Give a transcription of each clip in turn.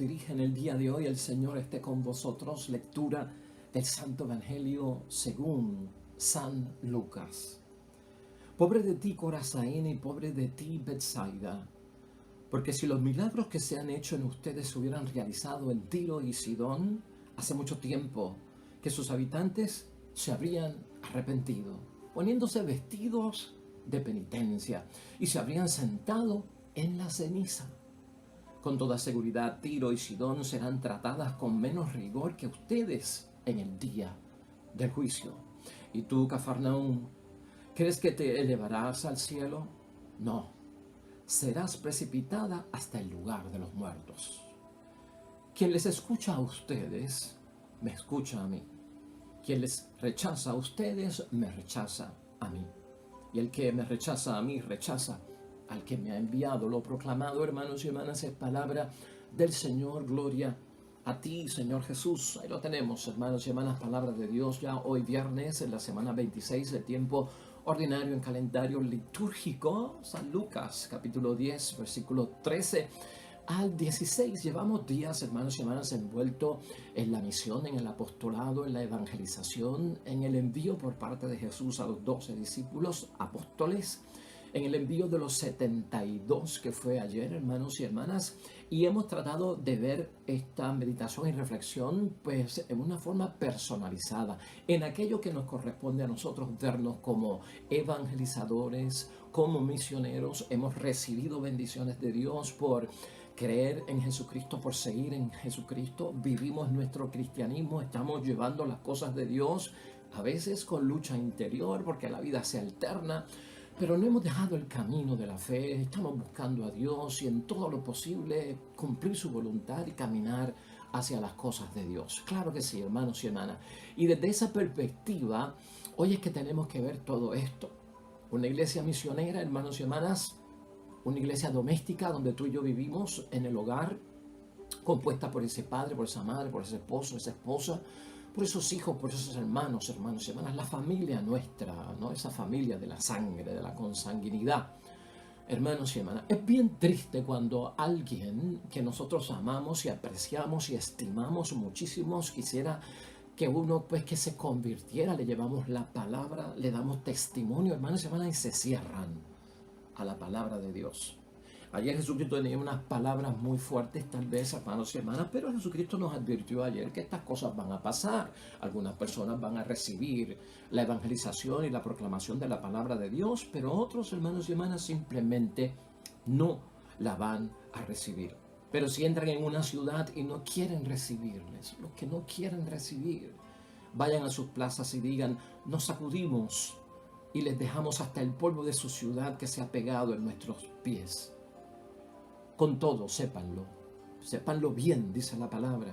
dirige en el día de hoy. El Señor esté con vosotros. Lectura del Santo Evangelio según San Lucas. Pobre de ti, Corazín, y pobre de ti, Betsaida, porque si los milagros que se han hecho en ustedes se hubieran realizado en Tiro y Sidón, hace mucho tiempo que sus habitantes se habrían arrepentido, poniéndose vestidos de penitencia, y se habrían sentado en la ceniza. Con toda seguridad, Tiro y Sidón serán tratadas con menos rigor que ustedes en el día del juicio. Y tú, Cafarnaúm, ¿crees que te elevarás al cielo? No, serás precipitada hasta el lugar de los muertos. Quien les escucha a ustedes, me escucha a mí. Quien les rechaza a ustedes, me rechaza a mí. Y el que me rechaza a mí, rechaza al que me ha enviado. Lo proclamado, hermanos y hermanas, es palabra del Señor. Gloria a ti, Señor Jesús. Ahí lo tenemos, hermanos y hermanas, palabra de Dios. Ya hoy viernes, en la semana 26 del tiempo ordinario en calendario litúrgico, San Lucas, capítulo 10, versículo 13 al 16. Llevamos días, hermanos y hermanas, envueltos en la misión, en el apostolado, en la evangelización, en el envío por parte de Jesús a los 12 discípulos apóstoles, en el envío de los 72 que fue ayer, hermanos y hermanas, y hemos tratado de ver esta meditación y reflexión pues en una forma personalizada, en aquello que nos corresponde a nosotros vernos como evangelizadores, como misioneros. Hemos recibido bendiciones de Dios por creer en Jesucristo, por seguir en Jesucristo. Vivimos nuestro cristianismo, estamos llevando las cosas de Dios, a veces con lucha interior, porque la vida se alterna, pero no hemos dejado el camino de la fe. Estamos buscando a Dios y en todo lo posible cumplir su voluntad y caminar hacia las cosas de Dios. Claro que sí, hermanos y hermanas. Y desde esa perspectiva, hoy es que tenemos que ver todo esto. Una iglesia misionera, hermanos y hermanas, una iglesia doméstica donde tú y yo vivimos en el hogar, compuesta por ese padre, por esa madre, por ese esposo, esa esposa, por esos hijos, por esos hermanos y hermanas, la familia nuestra, ¿no? Esa familia de la sangre, de la consanguinidad. Hermanos y hermanas, es bien triste cuando alguien que nosotros amamos y apreciamos y estimamos muchísimo quisiera que uno pues que se convirtiera, le llevamos la palabra, le damos testimonio, hermanos y hermanas, y se cierran a la palabra de Dios. Ayer Jesucristo tenía unas palabras muy fuertes, tal vez, hermanos y hermanas, pero Jesucristo nos advirtió ayer que estas cosas van a pasar. Algunas personas van a recibir la evangelización y la proclamación de la palabra de Dios, pero otros, hermanos y hermanas, simplemente no la van a recibir. Pero si entran en una ciudad y no quieren recibirles, los que no quieren recibir, vayan a sus plazas y digan: nos sacudimos y les dejamos hasta el polvo de su ciudad que se ha pegado en nuestros pies. Con todo, sépanlo bien, dice la palabra.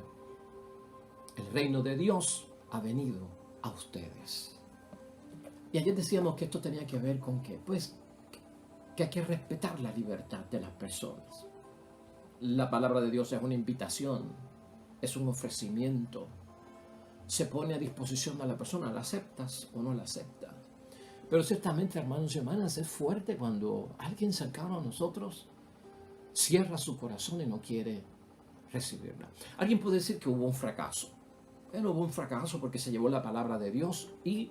El reino de Dios ha venido a ustedes. Y ayer decíamos que esto tenía que ver con qué, pues que hay que respetar la libertad de las personas. La palabra de Dios es una invitación, es un ofrecimiento. Se pone a disposición de la persona, ¿la aceptas o no la aceptas? Pero ciertamente, hermanos y hermanas, es fuerte cuando alguien cercano a nosotros cierra su corazón y no quiere recibirla. Alguien puede decir que hubo un fracaso. Pero hubo un fracaso porque se llevó la palabra de Dios y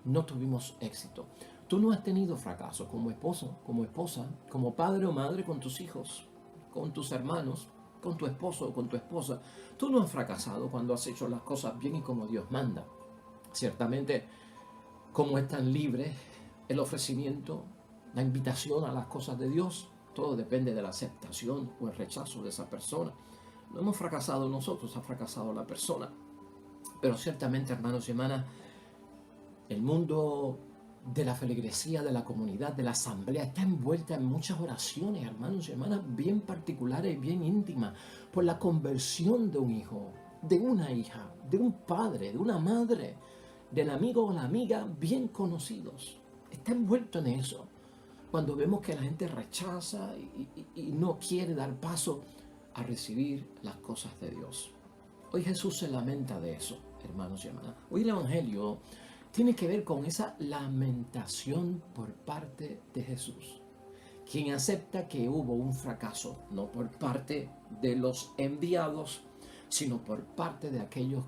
no tuvimos éxito. Tú no has tenido fracaso como esposo, como esposa, como padre o madre con tus hijos, con tus hermanos, con tu esposo o con tu esposa. Tú no has fracasado cuando has hecho las cosas bien y como Dios manda. Ciertamente, como es tan libre el ofrecimiento, la invitación a las cosas de Dios, todo depende de la aceptación o el rechazo de esa persona. No hemos fracasado nosotros, ha fracasado la persona. Pero ciertamente, hermanos y hermanas, el mundo de la feligresía, de la comunidad, de la asamblea, está envuelta en muchas oraciones, hermanos y hermanas, bien particulares y bien íntimas, por la conversión de un hijo, de una hija, de un padre, de una madre, del amigo o la amiga bien conocidos. Está envuelto en eso. Cuando vemos que la gente rechaza y no quiere dar paso a recibir las cosas de Dios. Hoy Jesús se lamenta de eso, hermanos y hermanas. Hoy el Evangelio tiene que ver con esa lamentación por parte de Jesús. quien acepta que hubo un fracaso, no por parte de los enviados, sino por parte de aquellos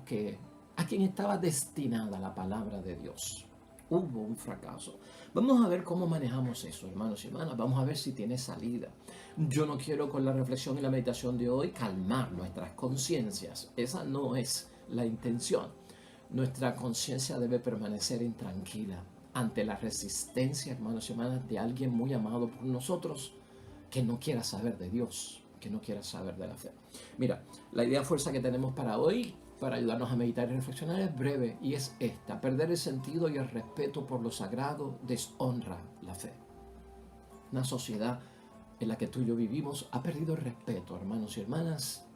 a quien estaba destinada la palabra de Dios. Hubo un fracaso. Vamos a ver cómo manejamos eso, hermanos y hermanas. Vamos a ver si tiene salida. Yo no quiero con la reflexión y la meditación de hoy calmar nuestras conciencias. Esa no es la intención. Nuestra conciencia debe permanecer intranquila ante la resistencia, hermanos y hermanas, de alguien muy amado por nosotros que no quiera saber de Dios, que no quiera saber de la fe. Mira, la idea fuerza que tenemos para hoy, para ayudarnos a meditar y reflexionar, es breve y es esta: perder el sentido y el respeto por lo sagrado deshonra la fe. Una sociedad en la que tú y yo vivimos ha perdido el respeto, hermanos y hermanas,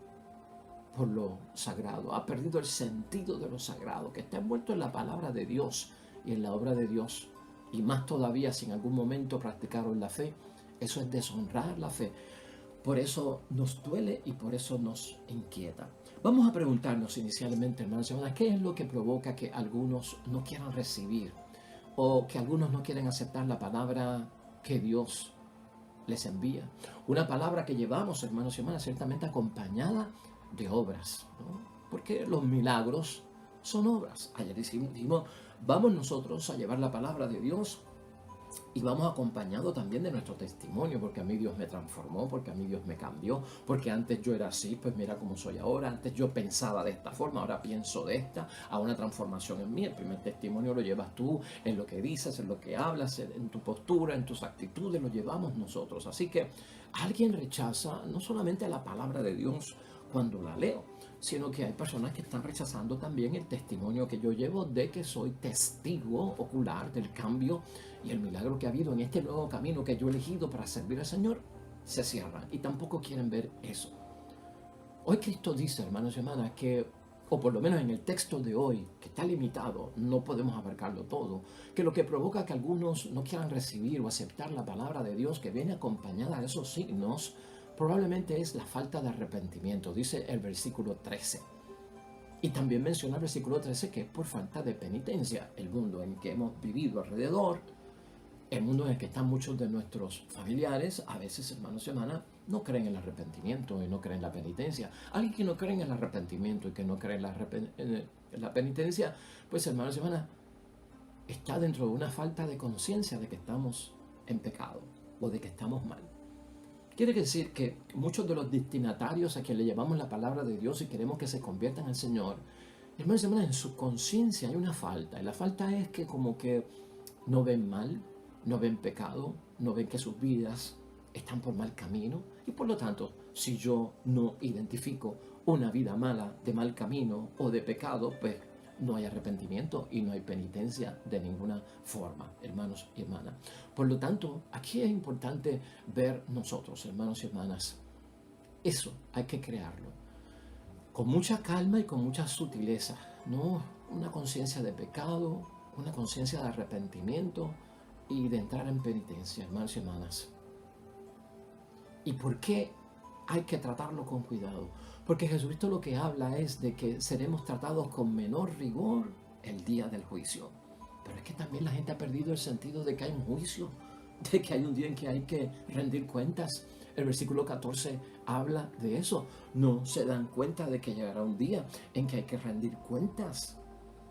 por lo sagrado, ha perdido el sentido de lo sagrado, que está envuelto en la palabra de Dios y en la obra de Dios. Y más todavía, si en algún momento practicaron la fe, eso es deshonrar la fe. Por eso nos duele y por eso nos inquieta. Vamos a preguntarnos inicialmente, hermanos y hermanas, ¿qué es lo que provoca que algunos no quieran recibir o que algunos no quieren aceptar la palabra que Dios les envía? Una palabra que llevamos, hermanos y hermanas, ciertamente acompañada de obras, ¿no? Porque los milagros son obras. Ayer dijimos, vamos nosotros a llevar la palabra de Dios y vamos acompañado también de nuestro testimonio, porque a mí Dios me transformó, porque a mí Dios me cambió, porque antes yo era así, pues mira cómo soy ahora. Antes yo pensaba de esta forma, ahora pienso de esta, a una transformación en mí. El primer testimonio lo llevas tú en lo que dices, en lo que hablas, en tu postura, en tus actitudes, lo llevamos nosotros. Así que alguien rechaza no solamente la palabra de Dios cuando la leo, sino que hay personas que están rechazando también el testimonio que yo llevo de que soy testigo ocular del cambio y el milagro que ha habido en este nuevo camino que yo he elegido para servir al Señor. Se cierran y tampoco quieren ver eso. Hoy Cristo dice, hermanos y hermanas, que, o por lo menos en el texto de hoy, que está limitado, no podemos abarcarlo todo, que lo que provoca que algunos no quieran recibir o aceptar la palabra de Dios que viene acompañada de esos signos, probablemente es la falta de arrepentimiento, dice el versículo 13. Y también menciona el versículo 13 que es por falta de penitencia. El mundo en que hemos vivido alrededor, el mundo en el que están muchos de nuestros familiares, a veces, hermanos y hermanas, no creen en el arrepentimiento y no creen en la penitencia. Alguien que no cree en el arrepentimiento y que no cree en la penitencia, pues, hermanos y hermanas, está dentro de una falta de conciencia de que estamos en pecado o de que estamos mal. Quiere decir que muchos de los destinatarios a quien le llevamos la palabra de Dios y queremos que se conviertan al Señor, hermanos y hermanas, en su conciencia hay una falta. Y la falta es que como que no ven mal, no ven pecado, no ven que sus vidas están por mal camino. Y por lo tanto, si yo no identifico una vida mala, de mal camino o de pecado, pues no hay arrepentimiento y no hay penitencia de ninguna forma, hermanos y hermanas. Por lo tanto, aquí es importante ver nosotros, hermanos y hermanas, eso hay que crearlo con mucha calma y con mucha sutileza, ¿no? Una conciencia de pecado, una conciencia de arrepentimiento y de entrar en penitencia, hermanos y hermanas. ¿Y por qué hay que tratarlo con cuidado? Porque Jesucristo lo que habla es de que seremos tratados con menor rigor el día del juicio. Pero es que también la gente ha perdido el sentido de que hay un juicio, de que hay un día en que hay que rendir cuentas. El versículo 14 habla de eso. No se dan cuenta de que llegará un día en que hay que rendir cuentas.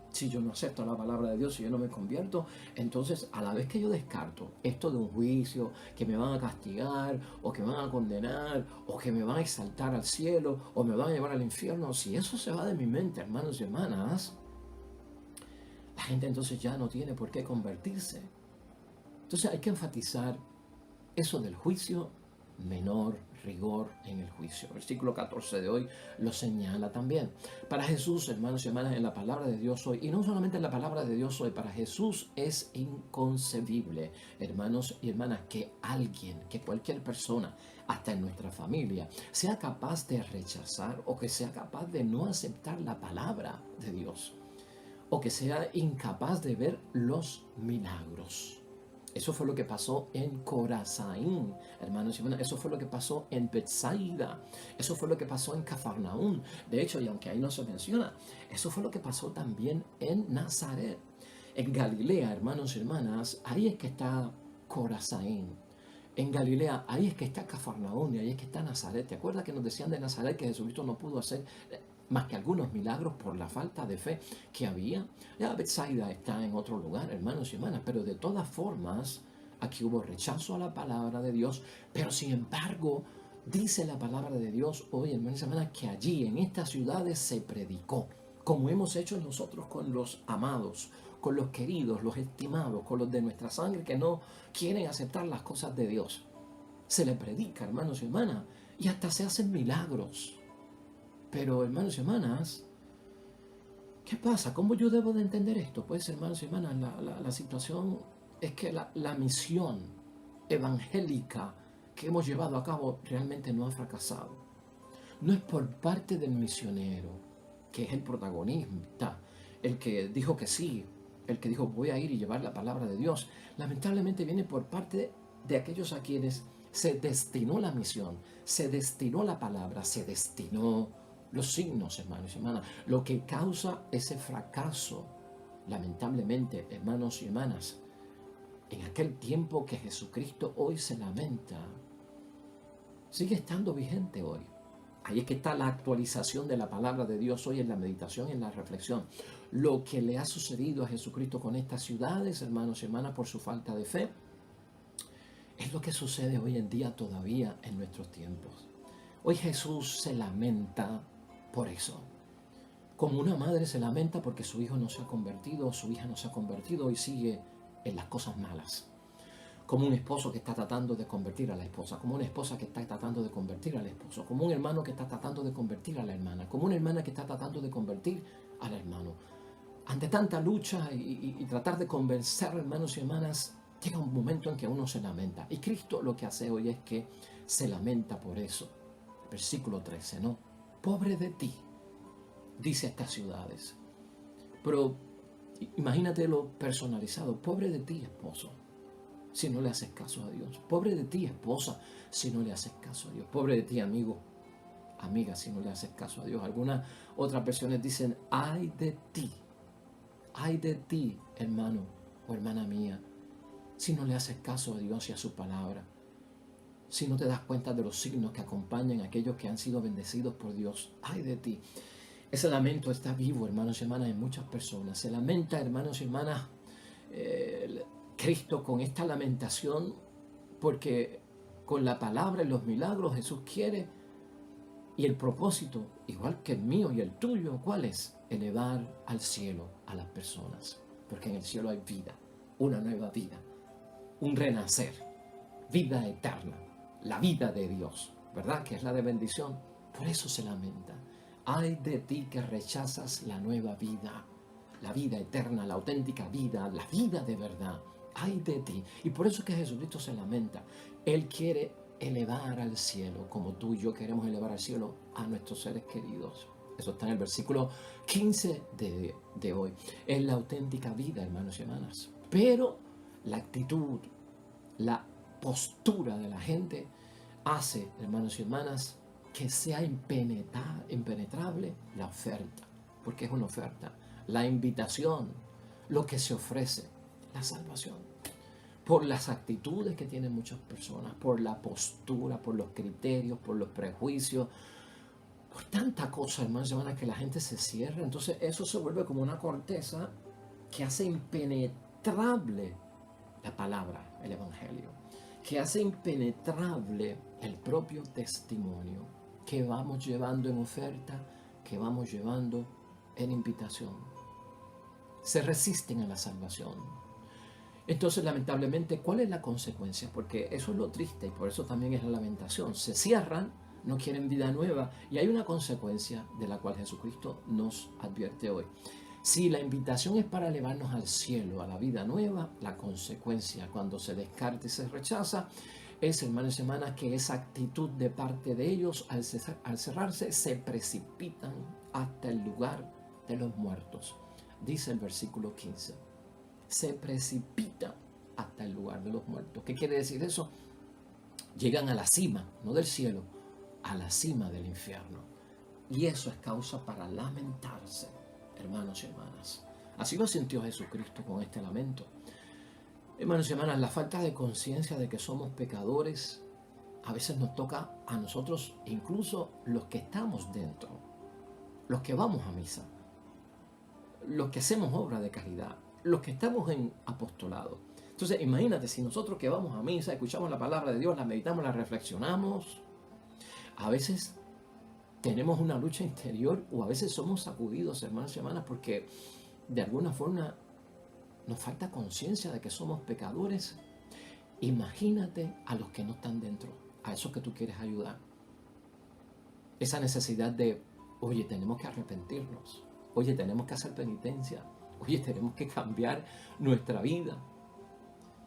Si yo no acepto la palabra de Dios, si yo no me convierto, entonces a la vez que yo descarto esto de un juicio, que me van a castigar, o que me van a condenar, o que me van a exaltar al cielo, o me van a llevar al infierno, si eso se va de mi mente, hermanos y hermanas, la gente entonces ya no tiene por qué convertirse. Entonces hay que enfatizar eso del juicio, menor rigor en el juicio. El versículo 14 de hoy lo señala también. Para Jesús, hermanos y hermanas, en la palabra de Dios hoy, y no solamente en la palabra de Dios hoy, para Jesús es inconcebible, hermanos y hermanas, que alguien, que cualquier persona, hasta en nuestra familia, sea capaz de rechazar o que sea capaz de no aceptar la palabra de Dios, o que sea incapaz de ver los milagros. Eso fue lo que pasó en Corazaín, hermanos y hermanas. Eso fue lo que pasó en Betsaida. Eso fue lo que pasó en Cafarnaún. De hecho, y aunque ahí no se menciona, eso fue lo que pasó también en Nazaret. En Galilea, hermanos y hermanas, ahí es que está Corazaín. en Galilea, ahí es que está Cafarnaúm y ahí es que está Nazaret. ¿Te acuerdas que nos decían de Nazaret que Jesucristo no pudo hacer más que algunos milagros por la falta de fe que había? Ya Betsaida está en otro lugar, hermanos y hermanas, pero de todas formas, aquí hubo rechazo a la palabra de Dios, pero sin embargo, dice la palabra de Dios hoy, hermanos y hermanas, que allí en estas ciudades se predicó, como hemos hecho nosotros con los amados, con los queridos, los estimados, con los de nuestra sangre que no quieren aceptar las cosas de Dios. Se le predica, hermanos y hermanas, y hasta se hacen milagros. Pero, hermanos y hermanas, ¿qué pasa? ¿Cómo yo debo de entender esto? Pues, hermanos y hermanas, la situación es que la misión evangélica que hemos llevado a cabo realmente no ha fracasado. No es por parte del misionero, que es el protagonista, el que dijo que sí, el que dijo voy a ir y llevar la palabra de Dios. Lamentablemente viene por parte de aquellos a quienes se destinó la misión, se destinó la palabra, se destinó los signos, hermanos y hermanas. Lo que causa ese fracaso, lamentablemente, hermanos y hermanas, en aquel tiempo que Jesucristo hoy se lamenta, sigue estando vigente hoy. Ahí es que está la actualización de la palabra de Dios hoy en la meditación y en la reflexión. Lo que le ha sucedido a Jesucristo con estas ciudades, hermanos y hermanas, por su falta de fe, es lo que sucede hoy en día todavía en nuestros tiempos. Hoy Jesús se lamenta por eso. Como una madre se lamenta porque su hijo no se ha convertido, su hija no se ha convertido y sigue en las cosas malas. Como un esposo que está tratando de convertir a la esposa, como una esposa que está tratando de convertir al esposo, como un hermano que está tratando de convertir a la hermana, como una hermana que está tratando de convertir al hermano. Ante tanta lucha y tratar de convencer, hermanos y hermanas, llega un momento en que uno se lamenta. Y Cristo lo que hace hoy es que se lamenta por eso. Versículo 13, ¿no? Pobre de ti, dice a estas ciudades. Pero imagínatelo personalizado. Pobre de ti, esposo, si no le haces caso a Dios. Pobre de ti, esposa, si no le haces caso a Dios. Pobre de ti, amigo, amiga, si no le haces caso a Dios. Algunas otras versiones dicen, ay de ti, hermano o hermana mía, si no le haces caso a Dios y a su palabra. Si no te das cuenta de los signos que acompañan a aquellos que han sido bendecidos por Dios. Ay de ti. Ese lamento está vivo, hermanos y hermanas, en muchas personas. Se lamenta, hermanos y hermanas, Cristo con esta lamentación, porque con la palabra y los milagros Jesús quiere, y el propósito, igual que el mío y el tuyo, ¿cuál es? Elevar al cielo a las personas, porque en el cielo hay vida, una nueva vida, un renacer, vida eterna, la vida de Dios, ¿verdad? Que es la de bendición. Por eso se lamenta. Ay de ti que rechazas la nueva vida, la vida eterna, la auténtica vida, la vida de verdad. Ay de ti. Y por eso es que Jesucristo se lamenta. Él quiere elevar al cielo, como tú y yo queremos elevar al cielo a nuestros seres queridos. Eso está en el versículo 15 de hoy. Es la auténtica vida, hermanos y hermanas. Pero la actitud, la postura de la gente hace, hermanos y hermanas, que sea impenetrable la oferta, porque es una oferta, la invitación, lo que se ofrece, la salvación. Por las actitudes que tienen muchas personas, por la postura, por los criterios, por los prejuicios, por tanta cosa, hermanos y hermanas, que la gente se cierra. Entonces eso se vuelve como una corteza que hace impenetrable la palabra, el evangelio, que hace impenetrable el propio testimonio que vamos llevando en oferta, que vamos llevando en invitación. Se resisten a la salvación. Entonces, lamentablemente, ¿cuál es la consecuencia? Porque eso es lo triste y por eso también es la lamentación. Se cierran, no quieren vida nueva y hay una consecuencia de la cual Jesucristo nos advierte hoy. Si la invitación es para elevarnos al cielo, a la vida nueva, la consecuencia cuando se descarta y se rechaza es, hermanos y hermanas, que esa actitud de parte de ellos al cerrarse se precipitan hasta el lugar de los muertos. Dice el versículo 15, se precipitan hasta el lugar de los muertos. ¿Qué quiere decir eso? Llegan a la cima, no del cielo, a la cima del infierno. Y eso es causa para lamentarse, hermanos y hermanas. Así lo sintió Jesucristo con este lamento. Hermanos y hermanas, la falta de conciencia de que somos pecadores a veces nos toca a nosotros, incluso los que estamos dentro, los que vamos a misa, los que hacemos obra de caridad, los que estamos en apostolado. Entonces, imagínate, si nosotros que vamos a misa, escuchamos la palabra de Dios, la meditamos, la reflexionamos, a veces tenemos una lucha interior o a veces somos sacudidos, hermanos y hermanas, porque de alguna forma nos falta conciencia de que somos pecadores. Imagínate a los que no están dentro, a esos que tú quieres ayudar. Esa necesidad de, oye, tenemos que arrepentirnos, oye, tenemos que hacer penitencia, oye, tenemos que cambiar nuestra vida.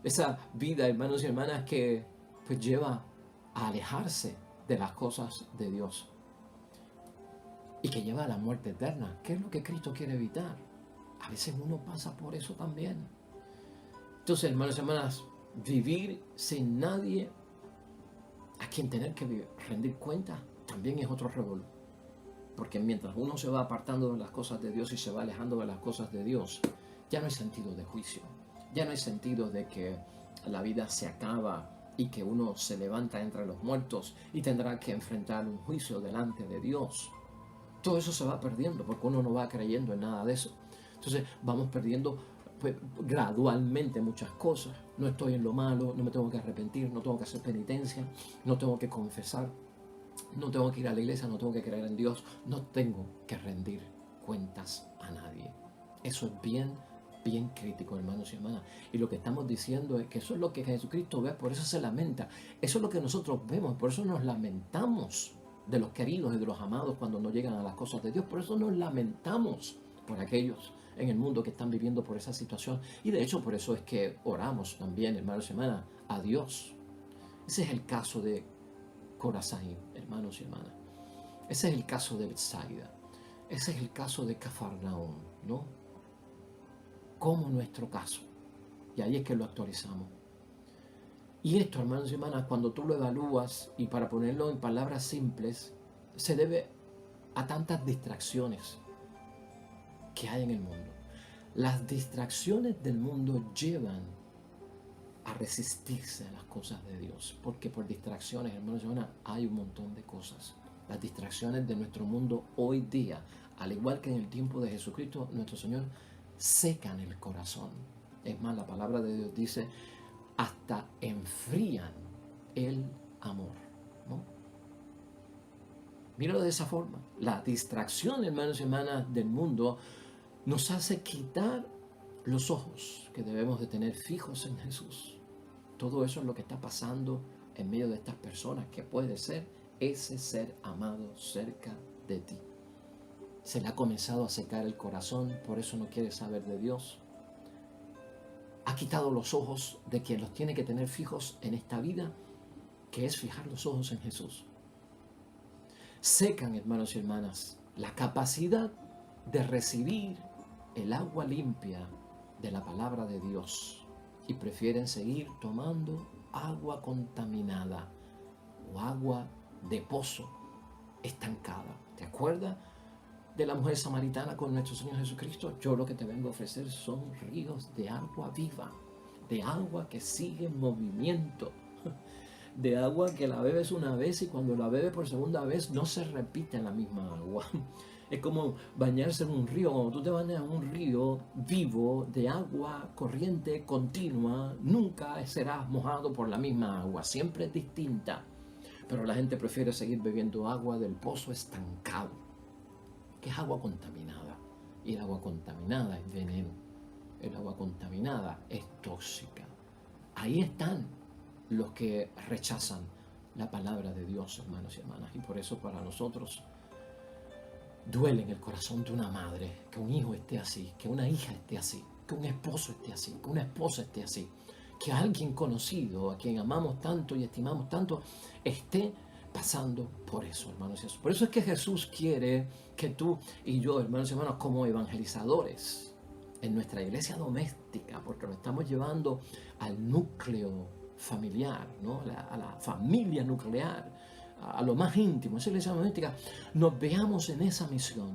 Esa vida, hermanos y hermanas, que pues lleva a alejarse de las cosas de Dios y que lleva a la muerte eterna. ¿Qué es lo que Cristo quiere evitar? A veces uno pasa por eso también. Entonces, hermanos y hermanas, vivir sin nadie a quien tener que rendir cuenta también es otro revolú. Porque mientras uno se va apartando de las cosas de Dios y se va alejando de las cosas de Dios, ya no hay sentido de juicio. Ya no hay sentido de que la vida se acaba y que uno se levanta entre los muertos y tendrá que enfrentar un juicio delante de Dios. Todo eso se va perdiendo porque uno no va creyendo en nada de eso. Entonces vamos perdiendo pues, gradualmente muchas cosas. No estoy en lo malo, no me tengo que arrepentir, no tengo que hacer penitencia, no tengo que confesar, no tengo que ir a la iglesia, no tengo que creer en Dios, no tengo que rendir cuentas a nadie. Eso es bien crítico, hermanos y hermanas. Y lo que estamos diciendo es que eso es lo que Jesucristo ve, por eso se lamenta. Eso es lo que nosotros vemos, por eso nos lamentamos de los queridos y de los amados cuando no llegan a las cosas de Dios. Por eso nos lamentamos por aquellos en el mundo que están viviendo por esa situación. Y de hecho por eso es que oramos también, hermanos y hermanas, a Dios. Ese es el caso de Corazín, hermanos y hermanas. Ese es el caso de Betsaida. Ese es el caso de Cafarnaúm, ¿no? Como nuestro caso. Y ahí es que lo actualizamos. Y esto, hermanos y hermanas, cuando tú lo evalúas, y para ponerlo en palabras simples, se debe a tantas distracciones que hay en el mundo. Las distracciones del mundo llevan a resistirse a las cosas de Dios, porque por distracciones, hermanos y hermanas, hay un montón de cosas. Las distracciones de nuestro mundo hoy día, al igual que en el tiempo de Jesucristo, nuestro Señor, secan el corazón. Es más, la palabra de Dios dice, hasta enfrían el amor, ¿no? Míralo de esa forma. La distracción, hermanos y hermanas, del mundo nos hace quitar los ojos que debemos de tener fijos en Jesús. Todo eso es lo que está pasando en medio de estas personas, que puede ser ese ser amado cerca de ti. Se le ha comenzado a secar el corazón, por eso no quiere saber de Dios. Ha quitado los ojos de quien los tiene que tener fijos en esta vida, que es fijar los ojos en Jesús. Secan, hermanos y hermanas, la capacidad de recibir el agua limpia de la palabra de Dios y prefieren seguir tomando agua contaminada o agua de pozo estancada. ¿Te acuerdas de la mujer samaritana con nuestro Señor Jesucristo? Yo lo que te vengo a ofrecer son ríos de agua viva, de agua que sigue en movimiento, de agua que la bebes una vez y cuando la bebes por segunda vez no se repite en la misma agua. Es como bañarse en un río. Cuando tú te bañas en un río vivo de agua corriente continua, nunca serás mojado por la misma agua, siempre es distinta. Pero la gente prefiere seguir bebiendo agua del pozo estancado, que es agua contaminada. Y el agua contaminada es veneno. El agua contaminada es tóxica. Ahí están los que rechazan la palabra de Dios, hermanos y hermanas. Y por eso para nosotros duele en el corazón de una madre que un hijo esté así, que una hija esté así, que un esposo esté así, que una esposa esté así, que alguien conocido, a quien amamos tanto y estimamos tanto, esté pasando por eso, hermanos y hermanas. Por eso es que Jesús quiere que tú y yo, hermanos y hermanas, como evangelizadores en nuestra iglesia doméstica, porque lo estamos llevando al núcleo familiar, ¿no? a la familia nuclear, a lo más íntimo, esa iglesia doméstica, nos veamos en esa misión,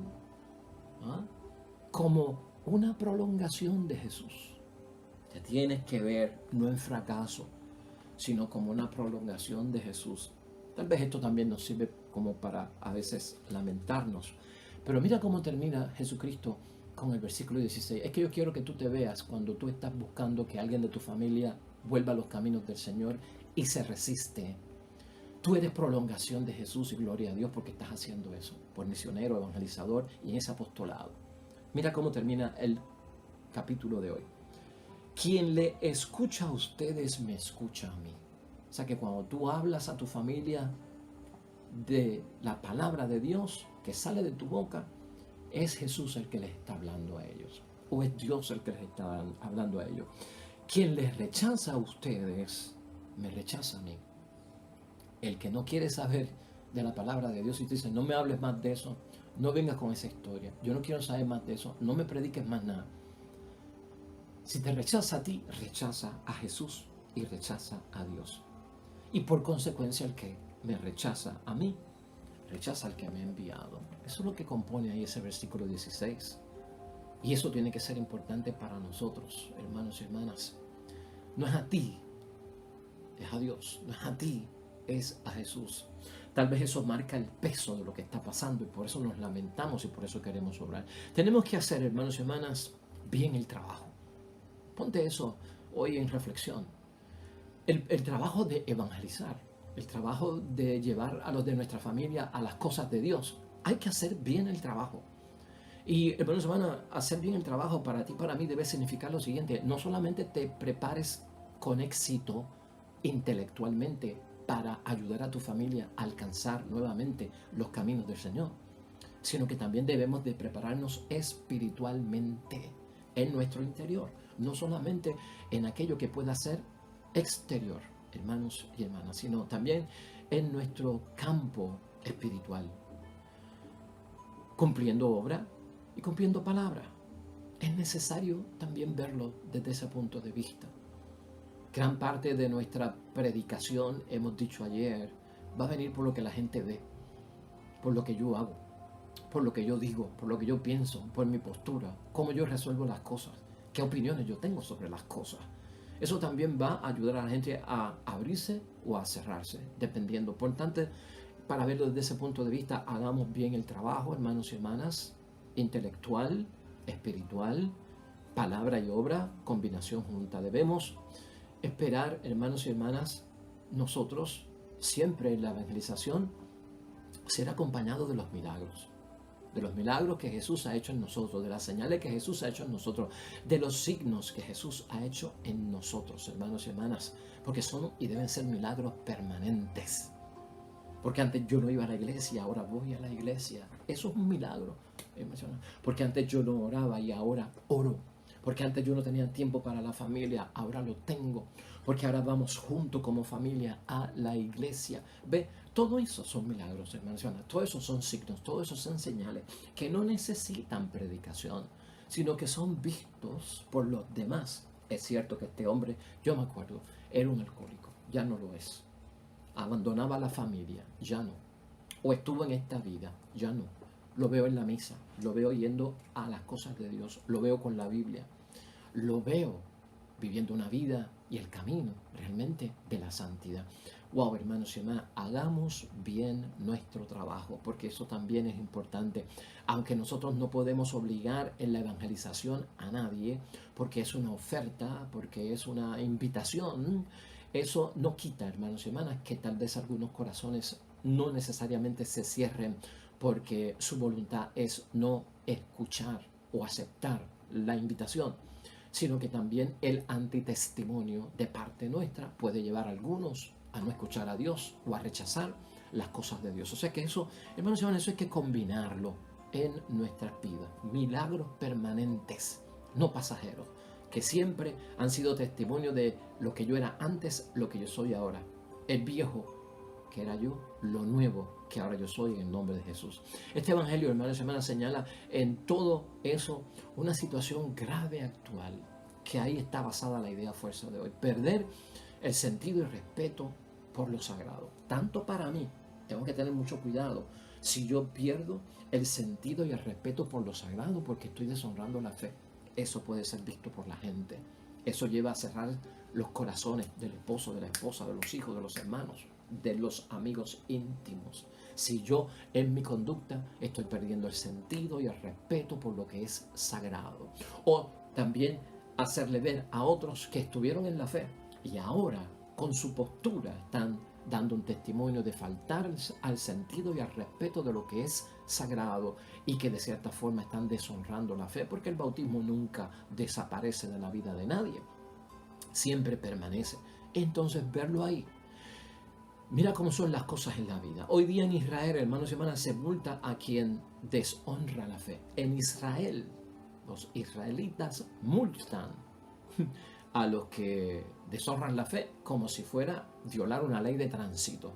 ¿ah? Como una prolongación de Jesús. Te tienes que ver no en fracaso, sino como una prolongación de Jesús. Tal vez esto también nos sirve como para a veces lamentarnos. Pero mira cómo termina Jesucristo con el versículo 16. Es que yo quiero que tú te veas cuando tú estás buscando que alguien de tu familia vuelva a los caminos del Señor y se resiste. Tú eres prolongación de Jesús y gloria a Dios porque estás haciendo eso, por misionero, evangelizador y en ese apostolado. Mira cómo termina el capítulo de hoy. Quien le escucha a ustedes me escucha a mí. O sea que cuando tú hablas a tu familia de la palabra de Dios que sale de tu boca, es Jesús el que les está hablando a ellos. O es Dios el que les está hablando a ellos. Quien les rechaza a ustedes, me rechaza a mí. El que no quiere saber de la palabra de Dios y te dice, no me hables más de eso, no vengas con esa historia, yo no quiero saber más de eso, no me prediques más nada. Si te rechaza a ti, rechaza a Jesús y rechaza a Dios. Y por consecuencia el que me rechaza a mí, rechaza al que me ha enviado. Eso es lo que compone ahí ese versículo 16. Y eso tiene que ser importante para nosotros, hermanos y hermanas. No es a ti, es a Dios. No es a ti, es a Jesús. Tal vez eso marca el peso de lo que está pasando y por eso nos lamentamos y por eso queremos obrar. Tenemos que hacer, hermanos y hermanas, bien el trabajo. Ponte eso hoy en reflexión. El trabajo de evangelizar, el trabajo de llevar a los de nuestra familia a las cosas de Dios. Hay que hacer bien el trabajo. Y hermanos y hermanas, hacer bien el trabajo para ti, para mí, debe significar lo siguiente. No solamente te prepares con éxito intelectualmente para ayudar a tu familia a alcanzar nuevamente los caminos del Señor, sino que también debemos de prepararnos espiritualmente en nuestro interior, no solamente en aquello que pueda ser exterior, hermanos y hermanas, sino también en nuestro campo espiritual, cumpliendo obra y cumpliendo palabra. Es necesario también verlo desde ese punto de vista. Gran parte de nuestra predicación, hemos dicho ayer, va a venir por lo que la gente ve, por lo que yo hago, por lo que yo digo, por lo que yo pienso, por mi postura, cómo yo resuelvo las cosas, qué opiniones yo tengo sobre las cosas. Eso también va a ayudar a la gente a abrirse o a cerrarse, dependiendo. Por tanto, para verlo desde ese punto de vista, hagamos bien el trabajo, hermanos y hermanas, intelectual, espiritual, palabra y obra, combinación junta. Debemos esperar, hermanos y hermanas, nosotros siempre en la evangelización ser acompañado de los milagros que Jesús ha hecho en nosotros, de las señales que Jesús ha hecho en nosotros, de los signos que Jesús ha hecho en nosotros, hermanos y hermanas, porque son y deben ser milagros permanentes. Porque antes yo no iba a la iglesia, ahora voy a la iglesia. Eso es un milagro. Porque antes yo no oraba y ahora oro. Porque antes yo no tenía tiempo para la familia, ahora lo tengo. Porque ahora vamos juntos como familia a la iglesia. Ve, todo eso son milagros, hermanos y hermanas. Todo eso son signos, todo eso son señales que no necesitan predicación, sino que son vistos por los demás. Es cierto que este hombre, yo me acuerdo, era un alcohólico, ya no lo es. Abandonaba la familia, ya no. O estuvo en esta vida, ya no. Lo veo en la misa, lo veo yendo a las cosas de Dios, lo veo con la Biblia, lo veo viviendo una vida y el camino realmente de la santidad. Wow, hermanos y hermanas, hagamos bien nuestro trabajo, porque eso también es importante. Aunque nosotros no podemos obligar en la evangelización a nadie, porque es una oferta, porque es una invitación, eso no quita, hermanos y hermanas, que tal vez algunos corazones no necesariamente se cierren porque su voluntad es no escuchar o aceptar la invitación, sino que también el antitestimonio de parte nuestra puede llevar a algunos a no escuchar a Dios o a rechazar las cosas de Dios. O sea que eso, hermanos y hermanas, eso hay que combinarlo en nuestras vidas. Milagros permanentes, no pasajeros, que siempre han sido testimonio de lo que yo era antes, lo que yo soy ahora. El viejo que era yo, lo nuevo que ahora yo soy, en el nombre de Jesús. Este evangelio, hermanos y hermanas, señala en todo eso una situación grave actual, que ahí está basada la idea fuerza de hoy. Perder el sentido y respeto por lo sagrado. Tanto para mí, tengo que tener mucho cuidado si yo pierdo el sentido y el respeto por lo sagrado porque estoy deshonrando la fe. Eso puede ser visto por la gente Eso lleva a cerrar los corazones del esposo, de la esposa, de los hijos, de los hermanos, de los amigos íntimos. Si yo en mi conducta estoy perdiendo el sentido y el respeto por lo que es sagrado. O también hacerle ver a otros que estuvieron en la fe y ahora con su postura están dando un testimonio de faltar al sentido y al respeto de lo que es sagrado y que de cierta forma están deshonrando la fe, porque el bautismo nunca desaparece de la vida de nadie, siempre permanece. Entonces verlo ahí. Mira cómo son las cosas en la vida. Hoy día en Israel, hermanos y hermanas, se multa a quien deshonra la fe. En Israel, los israelitas multan a los que deshonran la fe como si fuera violar una ley de tránsito,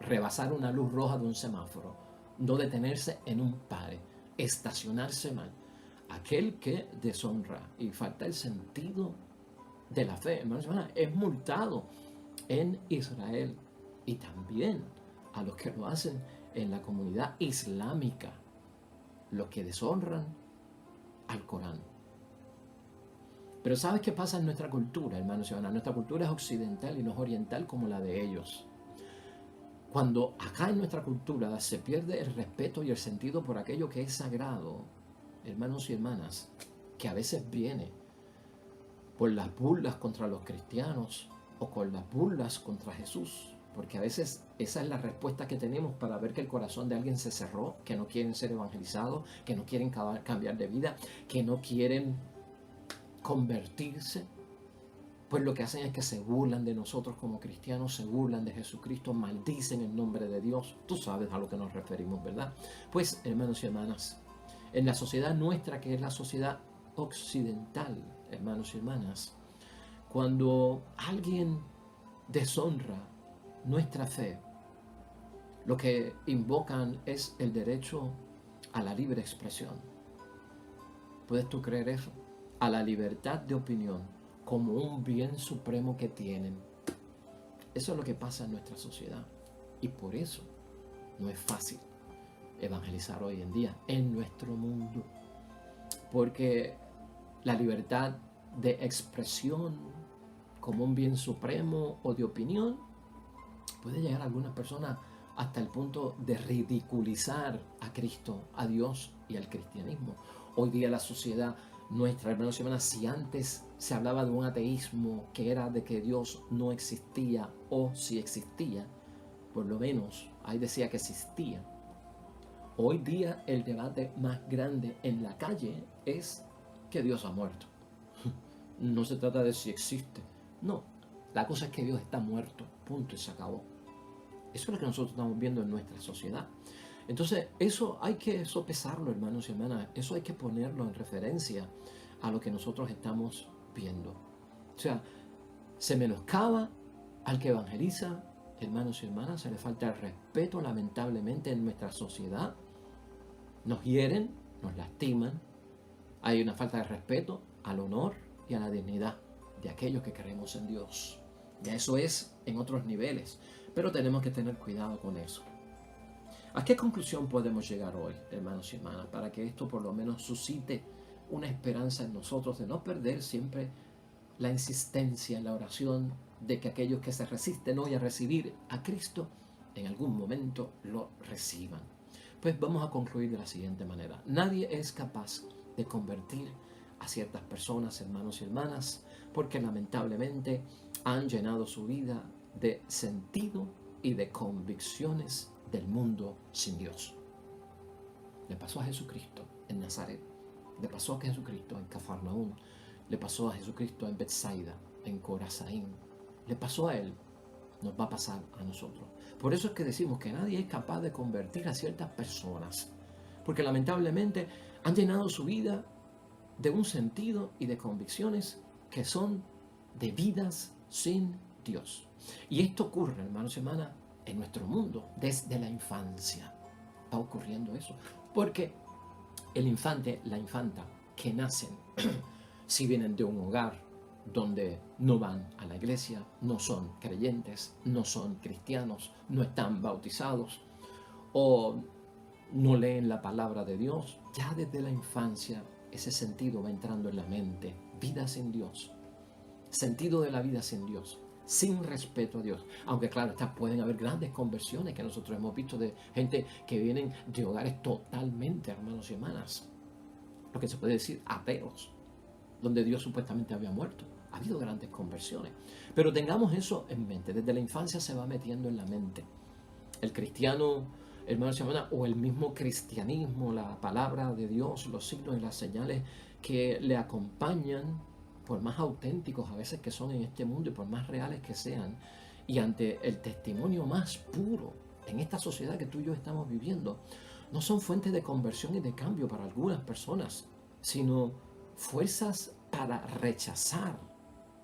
rebasar una luz roja de un semáforo, no detenerse en un pare, estacionarse mal. Aquel que deshonra y falta el sentido de la fe, hermanos y hermanas, es multado en Israel, y también a los que lo hacen en la comunidad islámica, los que deshonran al Corán. Pero ¿sabes qué pasa en nuestra cultura, hermanos y hermanas? Nuestra cultura es occidental y no es oriental como la de ellos. Cuando acá en nuestra cultura se pierde el respeto y el sentido por aquello que es sagrado, hermanos y hermanas, que a veces viene por las burlas contra los cristianos o con las burlas contra Jesús, porque a veces esa es la respuesta que tenemos para ver que el corazón de alguien se cerró, que no quieren ser evangelizados, que no quieren cambiar de vida, que no quieren convertirse. Pues lo que hacen es que se burlan de nosotros como cristianos, se burlan de Jesucristo, maldicen el nombre de Dios. Tú sabes a lo que nos referimos, ¿verdad? Pues, hermanos y hermanas, en la sociedad nuestra, que es la sociedad occidental, hermanos y hermanas, cuando alguien deshonra nuestra fe, lo que invocan es el derecho a la libre expresión. ¿Puedes tú creer eso? A la libertad de opinión como un bien supremo que tienen. Eso es lo que pasa en nuestra sociedad. Y por eso no es fácil evangelizar hoy en día en nuestro mundo. Porque la libertad de expresión como un bien supremo o de opinión puede llegar a algunas personas hasta el punto de ridiculizar a Cristo, a Dios y al cristianismo. Hoy día la sociedad nuestra, hermanos y hermanas, si antes se hablaba de un ateísmo que era de que Dios no existía, o si existía, por lo menos ahí decía que existía. Hoy día el debate más grande en la calle es que Dios ha muerto. No se trata de si existe, no, la cosa es que Dios está muerto, punto, y se acabó. Eso es lo que nosotros estamos viendo en nuestra sociedad. Entonces, eso hay que sopesarlo, hermanos y hermanas. Eso hay que ponerlo en referencia a lo que nosotros estamos viendo. O sea, se menoscaba al que evangeliza, hermanos y hermanas. Se le falta el respeto, lamentablemente, en nuestra sociedad. Nos hieren, nos lastiman. Hay una falta de respeto al honor y a la dignidad de aquellos que creemos en Dios. Ya eso es en otros niveles, pero tenemos que tener cuidado con eso. ¿A qué conclusión podemos llegar hoy, hermanos y hermanas, para que esto por lo menos suscite una esperanza en nosotros de no perder siempre la insistencia en la oración de que aquellos que se resisten hoy a recibir a Cristo, en algún momento lo reciban? Pues vamos a concluir de la siguiente manera. Nadie es capaz de convertir a ciertas personas, hermanos y hermanas, porque lamentablemente han llenado su vida de sentido y de convicciones del mundo sin Dios. Le pasó a Jesucristo en Nazaret, le pasó a Jesucristo en Cafarnaúm, le pasó a Jesucristo en Betsaida, en Corazaín, le pasó a él, nos va a pasar a nosotros. Por eso es que decimos que nadie es capaz de convertir a ciertas personas, porque lamentablemente han llenado su vida de un sentido y de convicciones que son de vidas sin Dios. Y esto ocurre, hermanos y hermanas, en nuestro mundo desde la infancia. Está ocurriendo eso, porque el infante, la infanta que nacen, si vienen de un hogar donde no van a la iglesia, no son creyentes, no son cristianos, no están bautizados o no leen la palabra de Dios, ya desde la infancia ese sentido va entrando en la mente. Vida sin Dios, sentido de la vida sin Dios, sin respeto a Dios. Aunque claro, pueden haber grandes conversiones que nosotros hemos visto de gente que vienen de hogares totalmente, hermanos y hermanas, lo que se puede decir ateos, donde Dios supuestamente había muerto. Ha habido grandes conversiones. Pero tengamos eso en mente. Desde la infancia se va metiendo en la mente. El cristiano, hermanos y hermanas, o el mismo cristianismo, la palabra de Dios, los signos y las señales que le acompañan, por más auténticos a veces que son en este mundo y por más reales que sean, y ante el testimonio más puro en esta sociedad que tú y yo estamos viviendo, no son fuentes de conversión y de cambio para algunas personas, sino fuerzas para rechazar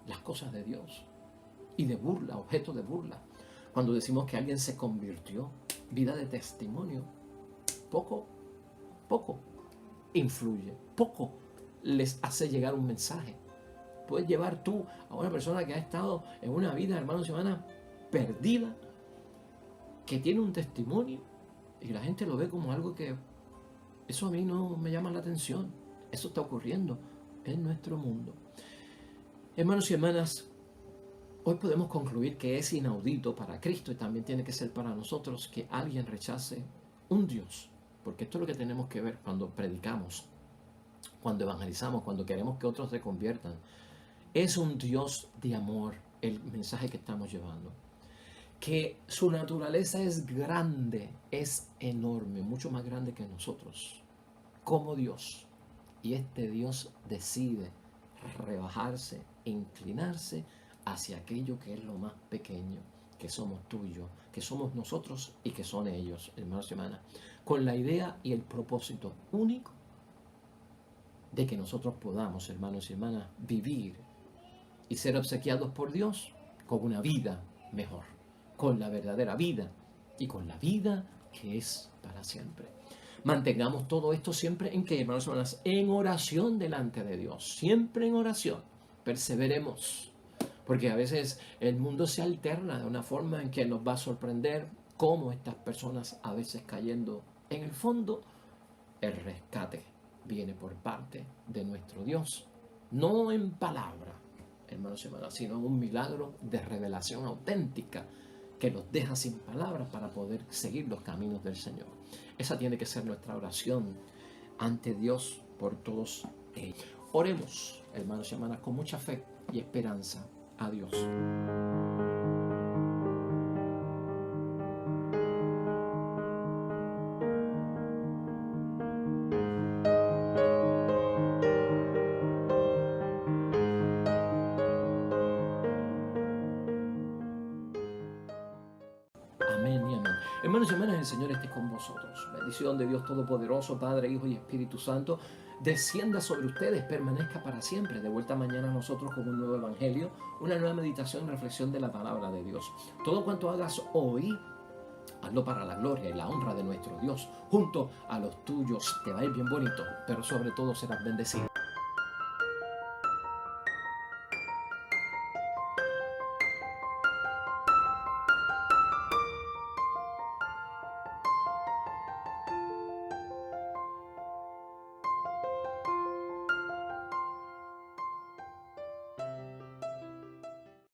las cosas de Dios y de burla, objeto de burla. Cuando decimos que alguien se convirtió, vida de testimonio, poco influye, poco les hace llegar un mensaje. Puedes llevar tú a una persona que ha estado en una vida, hermanos y hermanas, perdida, que tiene un testimonio y la gente lo ve como algo que eso a mí no me llama la atención. Eso está ocurriendo en nuestro mundo. Hermanos y hermanas, hoy podemos concluir que es inaudito para Cristo y también tiene que ser para nosotros que alguien rechace un Dios, porque esto es lo que tenemos que ver cuando predicamos, cuando evangelizamos, cuando queremos que otros se conviertan. Es un Dios de amor el mensaje que estamos llevando. Que su naturaleza es grande, es enorme, mucho más grande que nosotros, como Dios. Y este Dios decide rebajarse, inclinarse hacia aquello que es lo más pequeño, que somos tú y yo, que somos nosotros y que son ellos, hermanos y hermanas, con la idea y el propósito único de que nosotros podamos, hermanos y hermanas, vivir y ser obsequiados por Dios con una vida mejor, con la verdadera vida y con la vida que es para siempre. Mantengamos todo esto siempre en que, hermanos y hermanas, en oración delante de Dios, siempre en oración, perseveremos, porque a veces el mundo se alterna de una forma en que nos va a sorprender cómo estas personas a veces cayendo en el fondo, el rescate viene por parte de nuestro Dios, no en palabra, hermanos y hermanas, sino un milagro de revelación auténtica que nos deja sin palabras para poder seguir los caminos del Señor. Esa tiene que ser nuestra oración ante Dios por todos ellos. Oremos, hermanos y hermanas, con mucha fe y esperanza a Dios. Amén y amén. Hermanos y hermanas, el Señor esté con vosotros. Bendición de Dios Todopoderoso, Padre, Hijo y Espíritu Santo, descienda sobre ustedes, permanezca para siempre. De vuelta mañana a nosotros con un nuevo evangelio, una nueva meditación y reflexión de la palabra de Dios. Todo cuanto hagas hoy, hazlo para la gloria y la honra de nuestro Dios, junto a los tuyos. Te va a ir bien bonito, pero sobre todo serás bendecido.